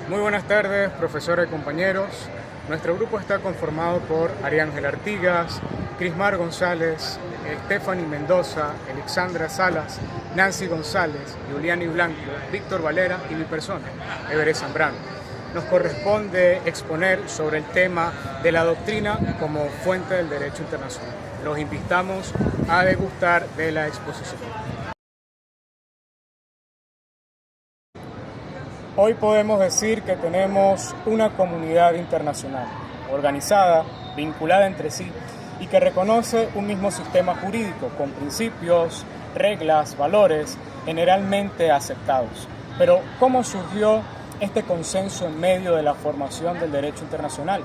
Muy buenas tardes, profesores y compañeros. Nuestro grupo está conformado por Ariángel Artigas, Crismar González, Stephanie Mendoza, Alexandra Salas, Nancy González, Juliani Blanco, Víctor Valera y mi persona, Everett Zambrano. Nos corresponde exponer sobre el tema de la doctrina como fuente del derecho internacional. Los invitamos a degustar de la exposición. Hoy podemos decir que tenemos una comunidad internacional, organizada, vinculada entre sí y que reconoce un mismo sistema jurídico con principios, reglas, valores generalmente aceptados. Pero, ¿cómo surgió este consenso en medio de la formación del derecho internacional?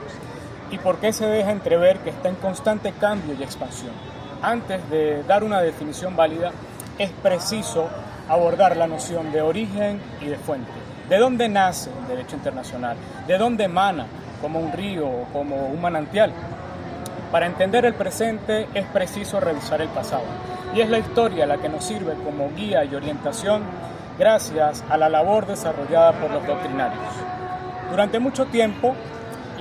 ¿Y por qué se deja entrever que está en constante cambio y expansión? Antes de dar una definición válida, es preciso abordar la noción de origen y de fuente. ¿De dónde nace el derecho internacional? ¿De dónde emana, como un río o como un manantial? Para entender el presente es preciso revisar el pasado, y es la historia la que nos sirve como guía y orientación gracias a la labor desarrollada por los doctrinarios. Durante mucho tiempo,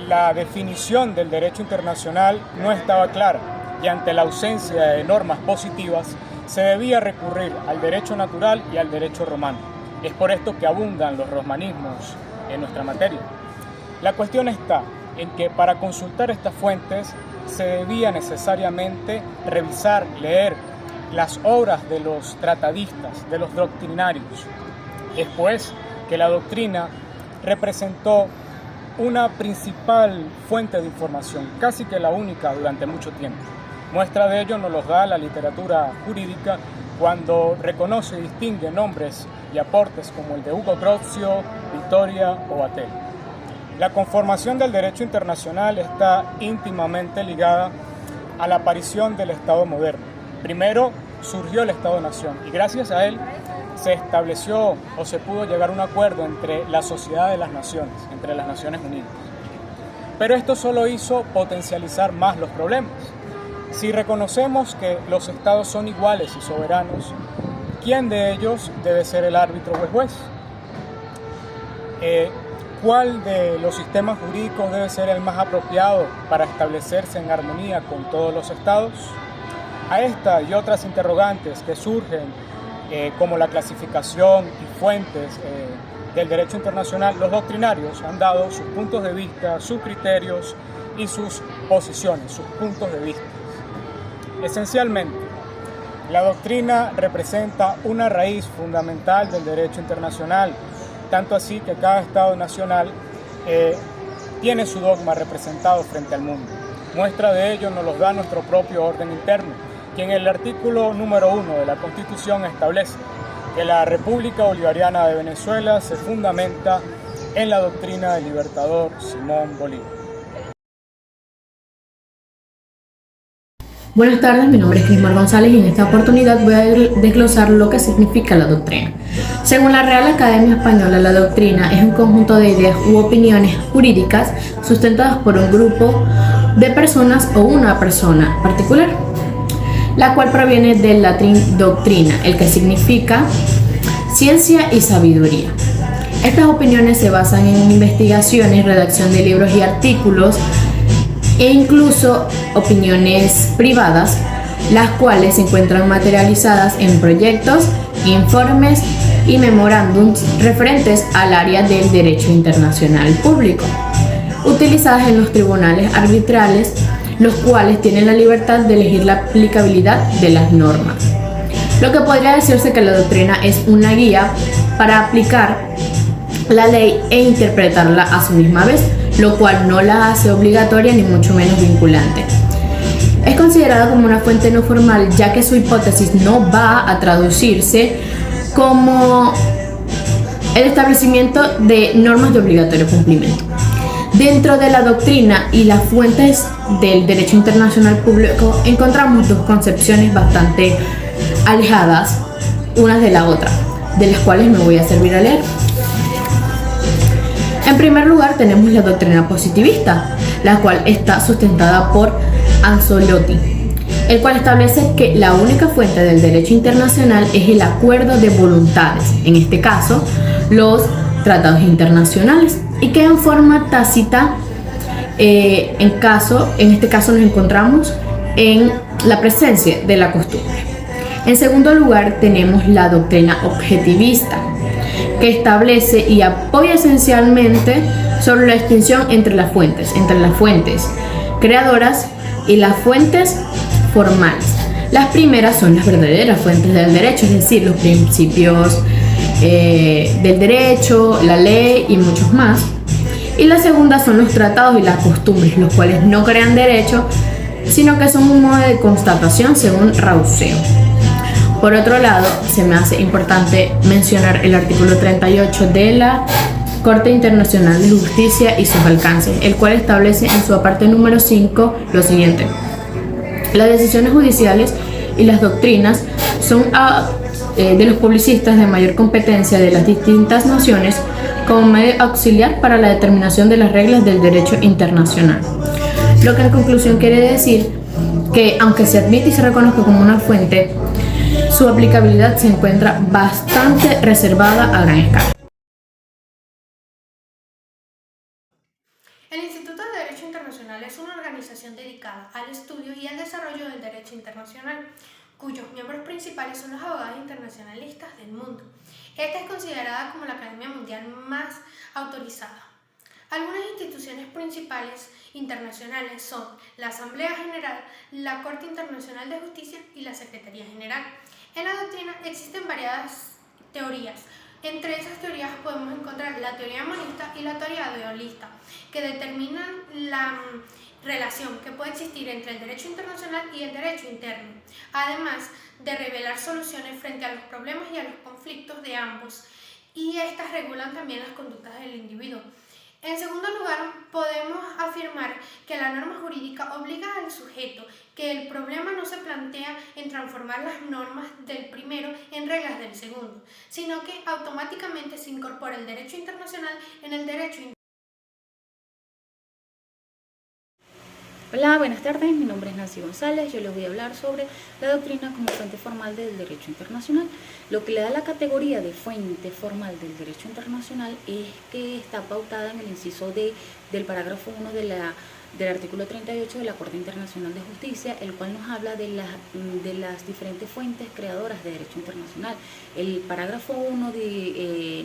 la definición del derecho internacional no estaba clara, y ante la ausencia de normas positivas, se debía recurrir al derecho natural y al derecho romano. Es por esto que abundan los romanismos en nuestra materia. La cuestión está en que para consultar estas fuentes se debía necesariamente revisar, leer las obras de los tratadistas, de los doctrinarios. Es pues que la doctrina representó una principal fuente de información, casi que la única durante mucho tiempo. Muestra de ello nos los da la literatura jurídica cuando reconoce y distingue nombres y aportes como el de Hugo Grozio, Vittoria o Vatel. La conformación del derecho internacional está íntimamente ligada a la aparición del Estado moderno. Primero surgió el Estado-Nación y gracias a él se estableció o se pudo llegar a un acuerdo entre la Sociedad de las Naciones, entre las Naciones Unidas. Pero esto solo hizo potencializar más los problemas. Si reconocemos que los estados son iguales y soberanos, ¿quién de ellos debe ser el árbitro o el juez? ¿Cuál de los sistemas jurídicos debe ser el más apropiado para establecerse en armonía con todos los estados? A esta y otras interrogantes que surgen, como la clasificación y fuentes del derecho internacional, los doctrinarios han dado sus puntos de vista, sus criterios y sus posiciones, sus puntos de vista. Esencialmente, la doctrina representa una raíz fundamental del derecho internacional, tanto así que cada Estado nacional tiene su dogma representado frente al mundo. Muestra de ello nos los da nuestro propio orden interno, que en el artículo número 1 de la Constitución establece que la República Bolivariana de Venezuela se fundamenta en la doctrina del libertador Simón Bolívar. Buenas tardes, mi nombre es Crismar González y en esta oportunidad voy a desglosar lo que significa la doctrina. Según la Real Academia Española, la doctrina es un conjunto de ideas u opiniones jurídicas sustentadas por un grupo de personas o una persona particular, la cual proviene del latín doctrina, el que significa ciencia y sabiduría. Estas opiniones se basan en investigaciones, redacción de libros y artículos, e incluso opiniones privadas, las cuales se encuentran materializadas en proyectos, informes y memorándums referentes al área del derecho internacional público, utilizadas en los tribunales arbitrales, los cuales tienen la libertad de elegir la aplicabilidad de las normas. Lo que podría decirse que la doctrina es una guía para aplicar la ley e interpretarla a su misma vez, lo cual no la hace obligatoria ni mucho menos vinculante. Es considerada como una fuente no formal, ya que su hipótesis no va a traducirse como el establecimiento de normas de obligatorio cumplimiento. Dentro de la doctrina y las fuentes del derecho internacional público encontramos dos concepciones bastante alejadas unas de la otra, de las cuales me voy a servir a leer. En primer lugar tenemos la doctrina positivista, la cual está sustentada por Anzalotti, el cual establece que la única fuente del derecho internacional es el acuerdo de voluntades, en este caso los tratados internacionales y que en forma tácita, en este caso nos encontramos en la presencia de la costumbre. En segundo lugar, tenemos la doctrina objetivista, que establece y apoya esencialmente sobre la distinción entre las fuentes creadoras y las fuentes formales. Las primeras son las verdaderas fuentes del derecho, es decir, los principios del derecho, la ley y muchos más. Y la segunda son los tratados y las costumbres, los cuales no crean derecho, sino que son un modo de constatación según Rousseau. Por otro lado, se me hace importante mencionar el artículo 38 de la Corte Internacional de Justicia y sus alcances, el cual establece en su aparte número 5 lo siguiente: las decisiones judiciales y las doctrinas son de los publicistas de mayor competencia de las distintas naciones como medio auxiliar para la determinación de las reglas del derecho internacional. Lo que en conclusión quiere decir que, aunque se admite y se reconozca como una fuente, su aplicabilidad se encuentra bastante reservada a gran escala. El Instituto de Derecho Internacional es una organización dedicada al estudio y al desarrollo del derecho internacional, cuyos miembros principales son los abogados internacionalistas del mundo. Esta es considerada como la academia mundial más autorizada. Algunas instituciones principales internacionales son la Asamblea General, la Corte Internacional de Justicia y la Secretaría General. En la doctrina existen variadas teorías. Entre esas teorías podemos encontrar la teoría monista y la teoría dualista, que determinan la relación que puede existir entre el derecho internacional y el derecho interno, además de revelar soluciones frente a los problemas y a los conflictos de ambos, y estas regulan también las conductas del individuo. En segundo lugar, podemos afirmar que la norma jurídica obliga al sujeto, que el problema no se plantea en transformar las normas del primero en reglas del segundo, sino que automáticamente se incorpora el derecho internacional en el derecho interno. Hola, buenas tardes, mi nombre es Nancy González. Yo les voy a hablar sobre la doctrina como fuente formal del derecho internacional. Lo que le da la categoría de fuente formal del derecho internacional es que está pautada en el inciso D del parágrafo 1 del artículo 38 de la Corte Internacional de Justicia, el cual nos habla de las diferentes fuentes creadoras de derecho internacional. El parágrafo 1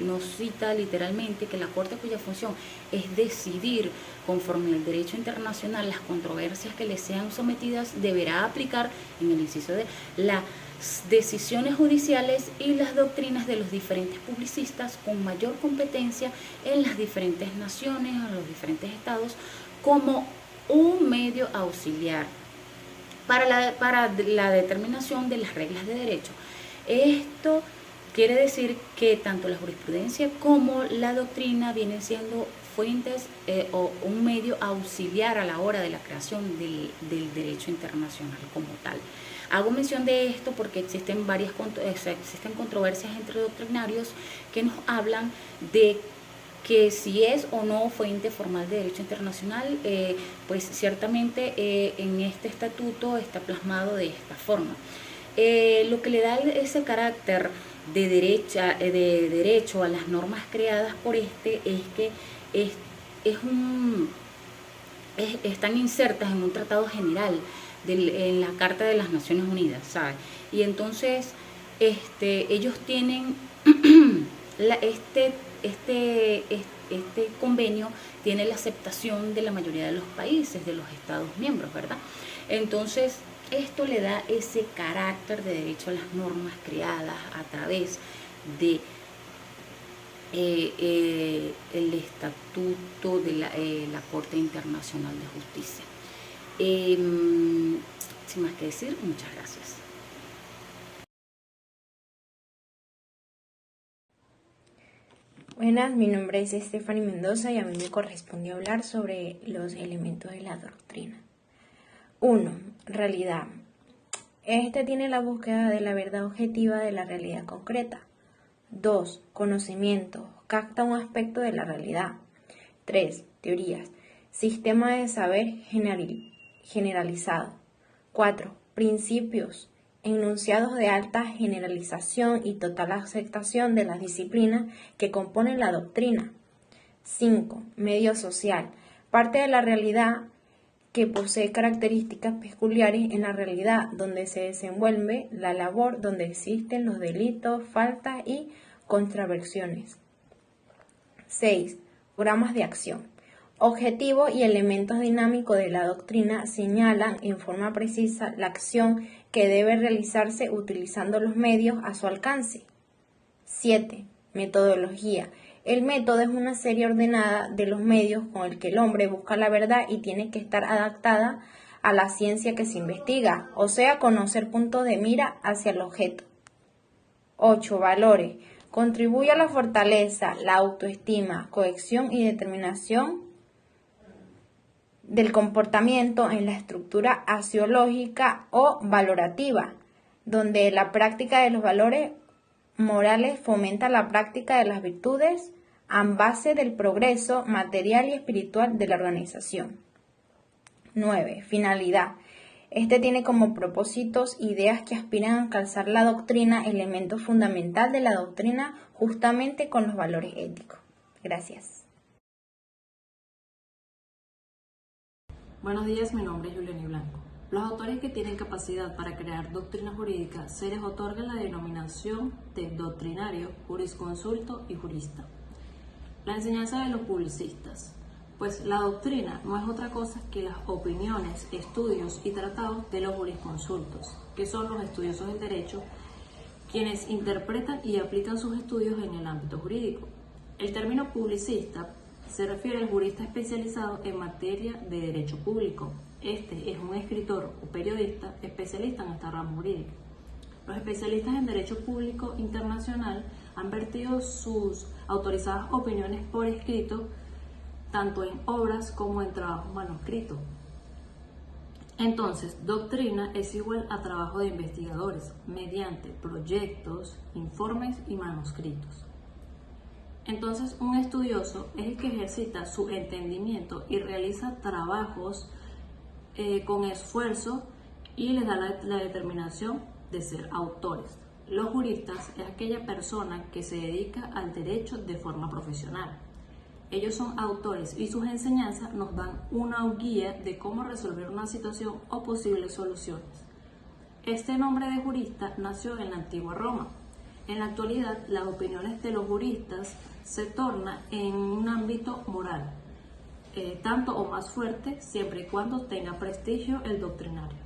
nos cita literalmente que la Corte, cuya función es decidir conforme al derecho internacional las controversias que le sean sometidas, deberá aplicar, en el inciso D, las decisiones judiciales y las doctrinas de los diferentes publicistas con mayor competencia en las diferentes naciones o los diferentes estados, como un medio auxiliar para la determinación de las reglas de derecho. Esto quiere decir que tanto la jurisprudencia como la doctrina vienen siendo fuentes o un medio auxiliar a la hora de la creación del derecho internacional como tal. Hago mención de esto porque existen controversias entre doctrinarios que nos hablan de que si es o no fuente formal de derecho internacional, pues ciertamente en este estatuto está plasmado de esta forma. Lo que le da ese carácter de derecho a las normas creadas por este es que están insertas en un tratado general en la Carta de las Naciones Unidas, ¿sabes? Y entonces ellos tienen este convenio tiene la aceptación de la mayoría de los países, de los Estados miembros, ¿verdad? Entonces, esto le da ese carácter de derecho a las normas creadas a través de el estatuto de la Corte Internacional de Justicia. Sin más que decir, muchas gracias. Buenas, mi nombre es Stephanie Mendoza y a mí me corresponde hablar sobre los elementos de la doctrina. 1. Realidad. Este tiene la búsqueda de la verdad objetiva de la realidad concreta. 2. Conocimiento. Capta un aspecto de la realidad. 3. Teorías. Sistema de saber generalizado. 4. Principios. enunciados de alta generalización y total aceptación de las disciplinas que componen la doctrina. 5. Medio social. Parte de la realidad que posee características peculiares en la realidad donde se desenvuelve la labor, donde existen los delitos, faltas y contravenciones. 6. Programas de acción. Objetivos y elementos dinámicos de la doctrina señalan en forma precisa la acción que debe realizarse utilizando los medios a su alcance. 7. Metodología. El método es una serie ordenada de los medios con el que el hombre busca la verdad y tiene que estar adaptada a la ciencia que se investiga, o sea, conocer puntos de mira hacia el objeto. 8. Valores. Contribuye a la fortaleza, la autoestima, cohesión y determinación del comportamiento en la estructura axiológica o valorativa, donde la práctica de los valores morales fomenta la práctica de las virtudes a base del progreso material y espiritual de la organización. 9. Finalidad. Este tiene como propósitos ideas que aspiran a calzar la doctrina, elemento fundamental de la doctrina, justamente con los valores éticos. Gracias. Buenos días, mi nombre es Juliani Blanco. Los autores que tienen capacidad para crear doctrina jurídica se les otorga la denominación de doctrinario, jurisconsulto y jurista. La enseñanza de los publicistas. Pues la doctrina no es otra cosa que las opiniones, estudios y tratados de los jurisconsultos, que son los estudiosos del derecho, quienes interpretan y aplican sus estudios en el ámbito jurídico. El término publicista se refiere al jurista especializado en materia de derecho público. Este es un escritor o periodista especialista en esta rama jurídica. Los especialistas en derecho público internacional han vertido sus autorizadas opiniones por escrito, tanto en obras como en trabajos manuscritos. Entonces, doctrina es igual a trabajo de investigadores mediante proyectos, informes y manuscritos. Entonces, un estudioso es el que ejercita su entendimiento y realiza trabajos con esfuerzo y les da la determinación de ser autores. Los juristas es aquella persona que se dedica al derecho de forma profesional. Ellos son autores y sus enseñanzas nos dan una guía de cómo resolver una situación o posibles soluciones. Este nombre de jurista nació en la antigua Roma. En la actualidad, las opiniones de los juristas se tornan en un ámbito moral, tanto o más fuerte, siempre y cuando tenga prestigio el doctrinario.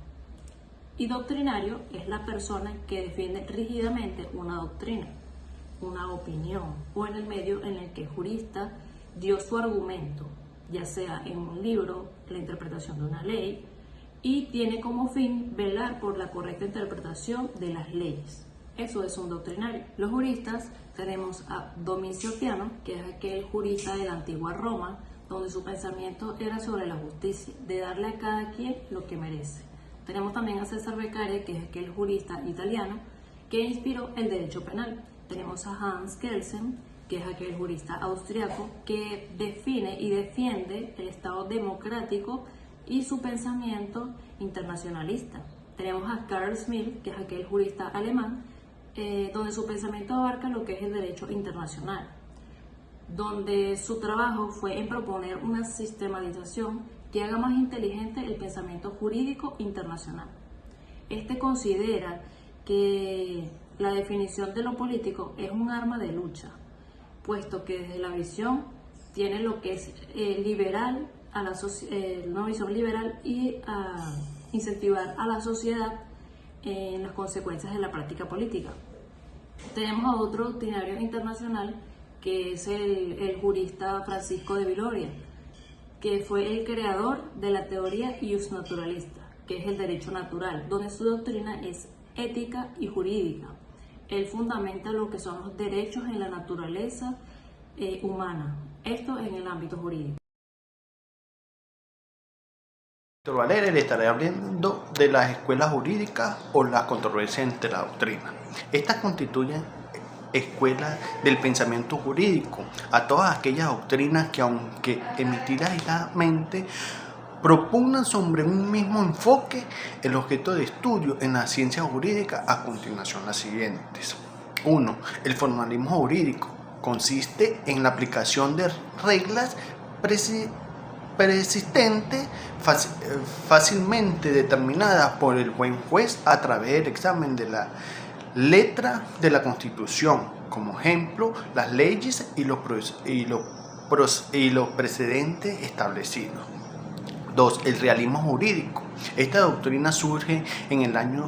Y doctrinario es la persona que defiende rígidamente una doctrina, una opinión, o en el medio en el que el jurista dio su argumento, ya sea en un libro, la interpretación de una ley, y tiene como fin velar por la correcta interpretación de las leyes. Eso es un doctrinario. Los juristas tenemos a Domiciano, que es aquel jurista de la antigua Roma, donde su pensamiento era sobre la justicia, de darle a cada quien lo que merece. Tenemos también a César Beccaria, que es aquel jurista italiano que inspiró el derecho penal. Tenemos a Hans Kelsen, que es aquel jurista austriaco que define y defiende el Estado democrático y su pensamiento internacionalista. Tenemos a Carl Schmitt, que es aquel jurista alemán, donde su pensamiento abarca lo que es el derecho internacional, donde su trabajo fue en proponer una sistematización que haga más inteligente el pensamiento jurídico internacional. Este considera que la definición de lo político es un arma de lucha, puesto que desde la visión tiene lo que es liberal, una visión liberal y a incentivar a la sociedad en las consecuencias de la práctica política. Tenemos a otro doctrinario internacional que es el jurista Francisco de Vitoria, que fue el creador de la teoría ius naturalista, que es el derecho natural, donde su doctrina es ética y jurídica. Él fundamenta lo que son los derechos en la naturaleza humana, esto en el ámbito jurídico. Víctor Valera, le estaré hablando de las escuelas jurídicas o la controversia entre la doctrina. Estas constituyen escuelas del pensamiento jurídico a todas aquellas doctrinas que, aunque emitidas airadamente, propugnan sobre un mismo enfoque el objeto de estudio en la ciencia jurídica. A continuación las siguientes. 1. El formalismo jurídico consiste en la aplicación de reglas persistentes fácilmente determinadas por el buen juez a través del examen de la letra de la Constitución, como ejemplo las leyes y los precedentes establecidos. 2. El realismo jurídico. Esta doctrina surge en el año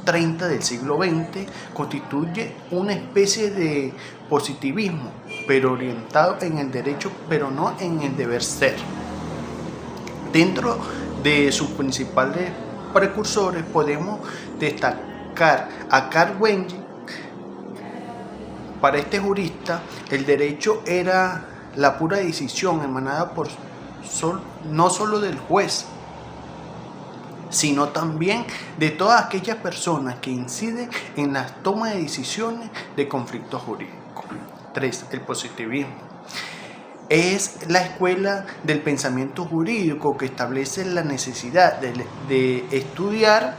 30 del siglo XX, constituye una especie de positivismo, pero orientado en el derecho, pero no en el deber ser. Dentro de sus principales precursores podemos destacar a Carl Wenge. Para este jurista, el derecho era la pura decisión emanada no solo del juez, sino también de todas aquellas personas que inciden en la toma de decisiones de conflictos jurídicos. 3. El positivismo. Es la escuela del pensamiento jurídico que establece la necesidad de estudiar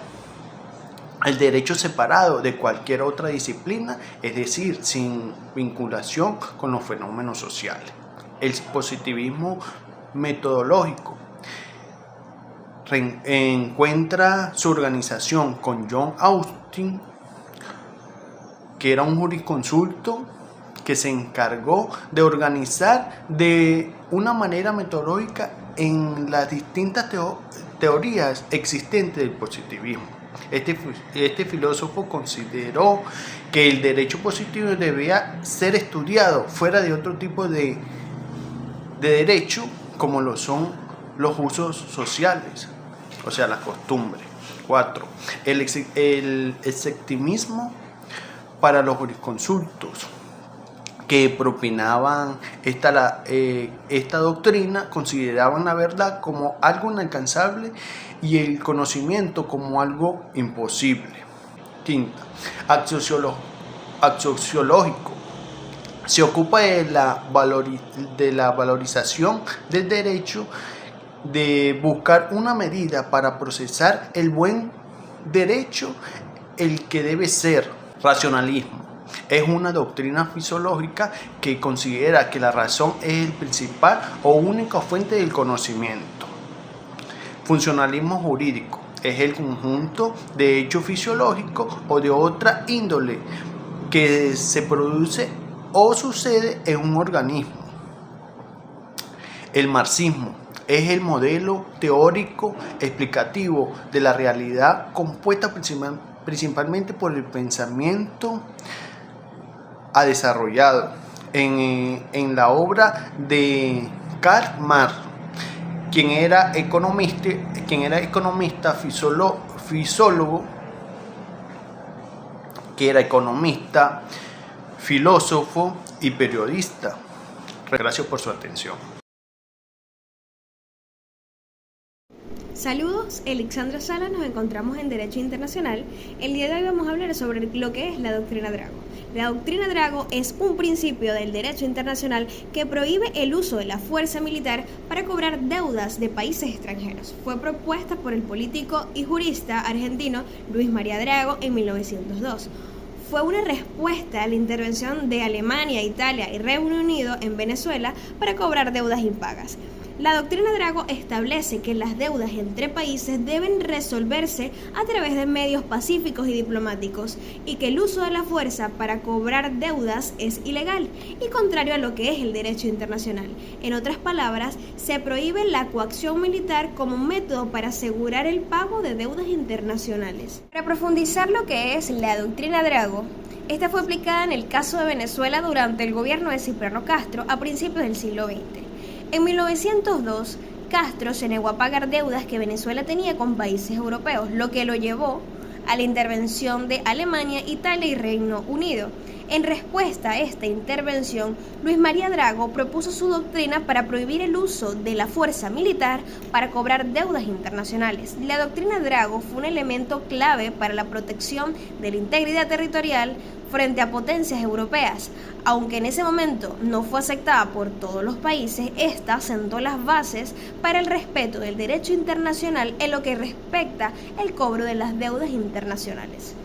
el derecho separado de cualquier otra disciplina, es decir, sin vinculación con los fenómenos sociales. El positivismo metodológico encuentra su organización con John Austin, que era un jurisconsulto que se encargó de organizar de una manera metodológica en las distintas teorías existentes del positivismo. Este filósofo consideró que el derecho positivo debía ser estudiado fuera de otro tipo de derecho, como lo son los usos sociales, o sea, las costumbres. 4. El escepticismo para los jurisconsultos que propinaban esta doctrina consideraban la verdad como algo inalcanzable y el conocimiento como algo imposible. 5. Axiológico. Se ocupa de la valorización del derecho, de buscar una medida para procesar el buen derecho, el que debe ser. Racionalismo. Es una doctrina fisiológica que considera que la razón es el principal o única fuente del conocimiento. Funcionalismo jurídico. Es el conjunto de hechos fisiológicos o de otra índole que se produce o sucede en un organismo. El marxismo es el modelo teórico explicativo de la realidad compuesta principalmente por el pensamiento desarrollado en la obra de Karl Marx, quien era economista, filósofo y periodista. Gracias por su atención. Saludos, Alexandra Sala, nos encontramos en Derecho Internacional. El día de hoy vamos a hablar sobre lo que es la doctrina Drago. La doctrina Drago es un principio del derecho internacional que prohíbe el uso de la fuerza militar para cobrar deudas de países extranjeros. Fue propuesta por el político y jurista argentino Luis María Drago en 1902. Fue una respuesta a la intervención de Alemania, Italia y Reino Unido en Venezuela para cobrar deudas impagas. La doctrina Drago establece que las deudas entre países deben resolverse a través de medios pacíficos y diplomáticos y que el uso de la fuerza para cobrar deudas es ilegal y contrario a lo que es el derecho internacional. En otras palabras, se prohíbe la coacción militar como método para asegurar el pago de deudas internacionales. Para profundizar lo que es la doctrina Drago, esta fue aplicada en el caso de Venezuela durante el gobierno de Cipriano Castro a principios del siglo XX. En 1902, Castro se negó a pagar deudas que Venezuela tenía con países europeos, lo que lo llevó a la intervención de Alemania, Italia y Reino Unido. En respuesta a esta intervención, Luis María Drago propuso su doctrina para prohibir el uso de la fuerza militar para cobrar deudas internacionales. La doctrina Drago fue un elemento clave para la protección de la integridad territorial frente a potencias europeas. Aunque en ese momento no fue aceptada por todos los países, esta sentó las bases para el respeto del derecho internacional en lo que respecta al cobro de las deudas internacionales.